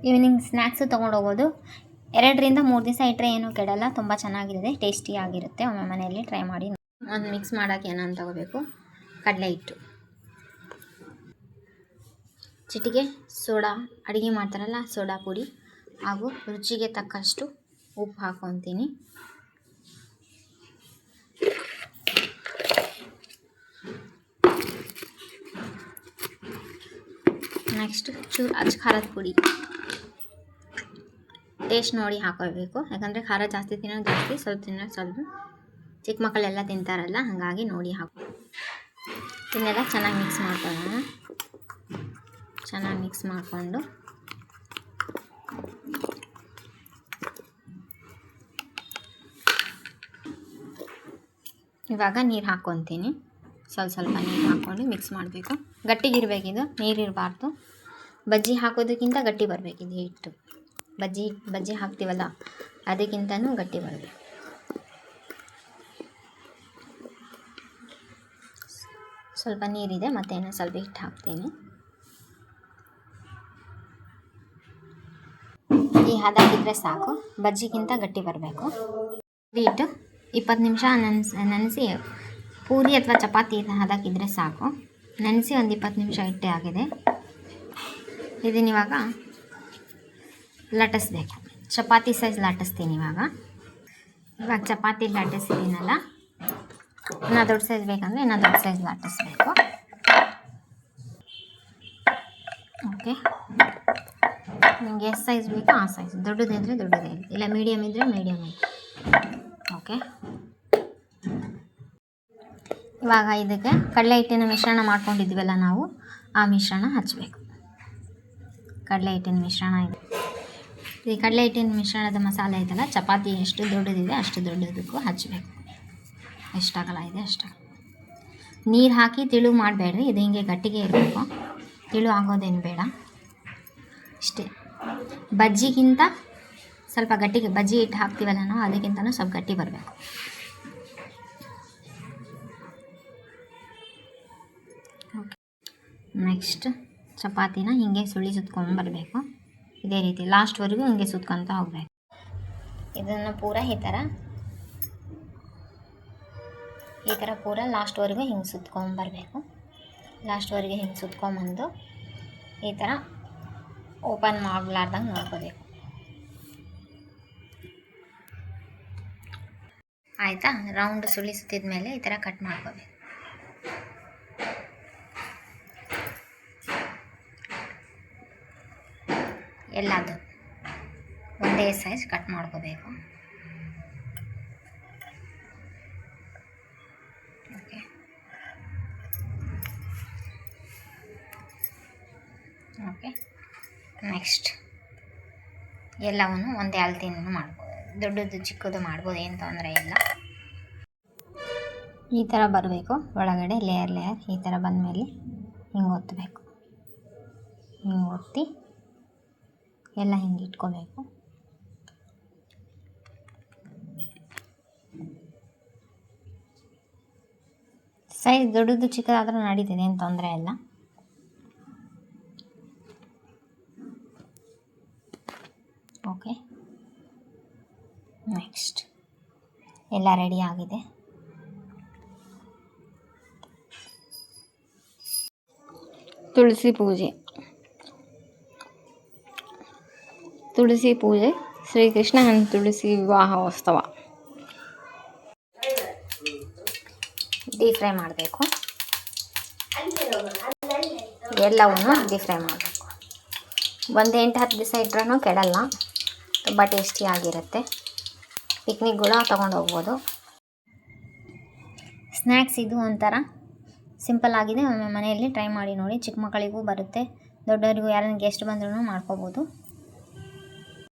Evening snacks ತೊಗೊಂಡೋಗ್ಬೋದು. 2ರಿಂದ 3 ದಿವಸ ಇಟ್ಟರೆ ಏನೂ ಕೆಡಲ್ಲ, ತುಂಬ ಚೆನ್ನಾಗಿರುತ್ತೆ, ಟೇಸ್ಟಿಯಾಗಿರುತ್ತೆ. ಒಮ್ಮೆ ಮನೆಯಲ್ಲಿ ಟ್ರೈ ಮಾಡಿ. ಒಂದು ಮಿಕ್ಸ್ ಮಾಡೋಕ್ಕೆ ಏನಂತ ತಗೋಬೇಕು, ಕಡಲೆ ಹಿಟ್ಟು, ಚಿಟಿಕೆ ಸೋಡಾ, ಅಡುಗೆ ಮಾಡ್ತಾರಲ್ಲ ಸೋಡಾ ಪುಡಿ, ಹಾಗೂ ರುಚಿಗೆ ತಕ್ಕಷ್ಟು ಉಪ್ಪು ಹಾಕ್ಕೊತೀನಿ. ನೆಕ್ಸ್ಟ್ ಚೂರು ಖಾರದ ಪುಡಿ ಟೇಸ್ಟ್ ನೋಡಿ ಹಾಕೋಬೇಕು, ಯಾಕಂದರೆ ಖಾರ ಜಾಸ್ತಿ ತಿನ್ನೋದು ಜಾಸ್ತಿ, ಸ್ವಲ್ಪ ತಿನ್ನೋದು ಸ್ವಲ್ಪ. ಚಿಕ್ಕ ಮಕ್ಕಳೆಲ್ಲ ತಿಂತಾರಲ್ಲ, ಹಾಗಾಗಿ ನೋಡಿ ಹಾಕೋ. ಇದನ್ನೆಲ್ಲ ಚೆನ್ನಾಗಿ ಮಿಕ್ಸ್ ಮಾಡ್ಕೊಳ್ಳೋಣ. ಚೆನ್ನಾಗಿ ಮಿಕ್ಸ್ ಮಾಡಿಕೊಂಡು ಇವಾಗ ನೀರು ಹಾಕ್ಕೊತೀನಿ. ಸ್ವಲ್ಪ ನೀರು ಹಾಕ್ಕೊಂಡು ಮಿಕ್ಸ್ ಮಾಡಬೇಕು. ಗಟ್ಟಿಗಿರಬೇಕಿದು, ನೀರಿರಬಾರ್ದು. ಬಜ್ಜಿ ಹಾಕೋದಕ್ಕಿಂತ ಗಟ್ಟಿ ಬರಬೇಕಿದು ಹಿಟ್ಟು. ಬಜ್ಜಿ ಹಾಕ್ತೀವಲ್ಲ ಅದಕ್ಕಿಂತನೂ ಗಟ್ಟಿ ಬರಬೇಕು. ಸ್ವಲ್ಪ ನೀರಿದೆ, ಮತ್ತೆ ಇನ್ನೂ ಸ್ವಲ್ಪ ಹಿಟ್ಟು ಹಾಕ್ತೀನಿ. ಈ ಹದಾಗಿದ್ದರೆ ಸಾಕು, ಬಜ್ಜಿಗಿಂತ ಗಟ್ಟಿ ಬರಬೇಕು. ಹಿಟ್ಟು 20 ನಿಮಿಷ ನೆನೆಸಿ, ಪೂರಿ ಅಥವಾ ಚಪಾತಿ ಹದಾಕಿದ್ರೆ ಸಾಕು. ನೆನೆಸಿ ಒಂದು 20 ನಿಮಿಷ ಇಟ್ಟೆ ಆಗಿದೆ. ಇದನ್ನಿವಾಗ ಲಟ್ಟಿಸ್ಬೇಕು. ಚಪಾತಿ ಸೈಜ್ ಲಟ್ಟಿಸ್ತೀನಿ ಇವಾಗ ಚಪಾತಿ ಲಟ್ಟಿಸಿದ್ದೀನಲ್ಲ, ಇನ್ನೂ ದೊಡ್ಡ ಸೈಜ್ ಬೇಕಂದರೆ ಇನ್ನೂ ದೊಡ್ಡ ಸೈಜ್ ಲಟ್ಟಿಸ್ಬೇಕು. ಓಕೆ, ನಿಮಗೆ ಎಷ್ಟು ಸೈಜ್ ಬೇಕೋ ಆ ಸೈಜ್, ದೊಡ್ಡದಿದ್ದರೆ ದೊಡ್ಡದೇ, ಇಲ್ಲ ಮೀಡಿಯಮ್ ಇದ್ದರೆ ಮೀಡಿಯಮ್ ಇದೆ. ಓಕೆ, ಇವಾಗ ಇದಕ್ಕೆ ಕಡಲೆ ಹಿಟ್ಟಿನ ಮಿಶ್ರಣ ಮಾಡ್ಕೊಂಡಿದ್ವಲ್ಲ ನಾವು, ಆ ಮಿಶ್ರಣ ಹಚ್ಚಬೇಕು. ಕಡಲೆ ಹಿಟ್ಟಿನ ಮಿಶ್ರಣ ಇದೆ. ಈ ಕಡಲೆ ಹಿಟ್ಟಿನ ಮಿಶ್ರಣದ ಮಸಾಲೆ ಇದೆಲ್ಲ, ಚಪಾತಿ ಎಷ್ಟು ದೊಡ್ಡದಿದೆ ಅಷ್ಟು ದೊಡ್ಡದಕ್ಕೂ ಹಚ್ಚಬೇಕು. ಎಷ್ಟಾಗಲ್ಲ ಇದೆ ಅಷ್ಟು. ನೀರು ಹಾಕಿ ತಿಳು ಮಾಡಬೇಡ್ರಿ, ಇದು ಹಿಂಗೆ ಗಟ್ಟಿಗೆ ಇರಬೇಕು, ತಿಳು ಆಗೋದೇನು ಬೇಡ. ಇಷ್ಟೇ. ಬಜ್ಜಿಗಿಂತ ಸ್ವಲ್ಪ ಗಟ್ಟಿಗೆ, ಬಜ್ಜಿ ಹಿಟ್ಟು ಹಾಕ್ತೀವಲ್ಲ ನಾವು, ಅದಕ್ಕಿಂತಲೂ ಸ್ವಲ್ಪ ಗಟ್ಟಿ ಬರಬೇಕು. ಓಕೆ, ನೆಕ್ಸ್ಟ್ ಚಪಾತಿನ ಹೀಗೆ ಸುತ್ಕೊಂಡ್ಬರಬೇಕು. ಇದೇ ರೀತಿ ಲಾಸ್ಟ್ವರೆಗೂ ಹಿಂಗೆ ಸುತ್ಕೊತ ಹೋಗ್ಬೇಕು. ಇದನ್ನು ಪೂರ ಈ ಥರ ಪೂರ ಲಾಸ್ಟ್ವರೆಗೂ ಹಿಂಗೆ ಸುತ್ಕೊಂಡ್ಬರಬೇಕು. ಲಾಸ್ಟ್ವರೆಗೆ ಹಿಂಗೆ ಸುತ್ಕೊಂಬಂದು ಈ ಥರ ಓಪನ್ ಮಾಡಲಾರ್ದಂಗೆ ನೋಡ್ಕೋಬೇಕು. ಆಯಿತಾ? ರೌಂಡ್ ಸುತ್ತಿದ ಮೇಲೆ ಈ ಥರ ಕಟ್ ಮಾಡ್ಕೋಬೇಕು. ಎಲ್ಲದು ಒಂದೇ ಸೈಜ್ ಕಟ್ ಮಾಡ್ಕೋಬೇಕು. ಓಕೆ, ಓಕೆ, ನೆಕ್ಸ್ಟ್ ಎಲ್ಲವನ್ನು ಒಂದೇ ಅಳತೆಯನ್ನು ಮಾಡ್ಬೋದು. ದೊಡ್ಡದು ಚಿಕ್ಕದು ಮಾಡ್ಬೋದು, ಏನು ತೊಂದರೆ ಇಲ್ಲ. ಈ ಥರ ಬರಬೇಕು. ಒಳಗಡೆ ಲೇಯರ್ ಈ ಥರ ಬಂದಮೇಲೆ ಹಿಂಗೆ ಒತ್ತಬೇಕು. ಹಿಂಗೆ ಒತ್ತಿ ಎಲ್ಲ ಹಿಂಗೆ ಇಟ್ಕೋಬೇಕು. ಸೈಜ್ ದೊಡ್ಡದು ಚಿಕ್ಕದಾದರೂ ನಡೀತಿದೆ, ಏನು ತೊಂದರೆ ಇಲ್ಲ. ಓಕೆ, ನೆಕ್ಸ್ಟ್ ಎಲ್ಲ ರೆಡಿ ಆಗಿದೆ. ತುಳಸಿ ಪೂಜೆ ಶ್ರೀಕೃಷ್ಣ ಹಾಗೂ ತುಳಸಿ ವಿವಾಹೋತ್ಸವ. ಡೀಪ್ ಫ್ರೈ ಮಾಡಬೇಕು. ಎಲ್ಲವನ್ನು ಡೀಪ್ ಫ್ರೈ ಮಾಡಬೇಕು. 8-10 ದಿವಸ ಇಟ್ಟರೂ ಕೆಡಲ್ಲ, ತುಂಬ ಟೇಸ್ಟಿಯಾಗಿರುತ್ತೆ. ಪಿಕ್ನಿಕ್ ಕೂಡ ತೊಗೊಂಡು ಹೋಗ್ಬೋದು. ಸ್ನ್ಯಾಕ್ಸ್ ಇದು ಒಂಥರ ಸಿಂಪಲ್ ಆಗಿದೆ. ಒಮ್ಮೆ ಮನೆಯಲ್ಲಿ ಟ್ರೈ ಮಾಡಿ ನೋಡಿ. ಚಿಕ್ಕ ಮಕ್ಕಳಿಗೂ ಬರುತ್ತೆ, ದೊಡ್ಡವರಿಗೂ ಯಾರನ್ನ ಗೆಸ್ಟ್ ಬಂದ್ರೂ ಮಾಡ್ಕೋಬೋದು.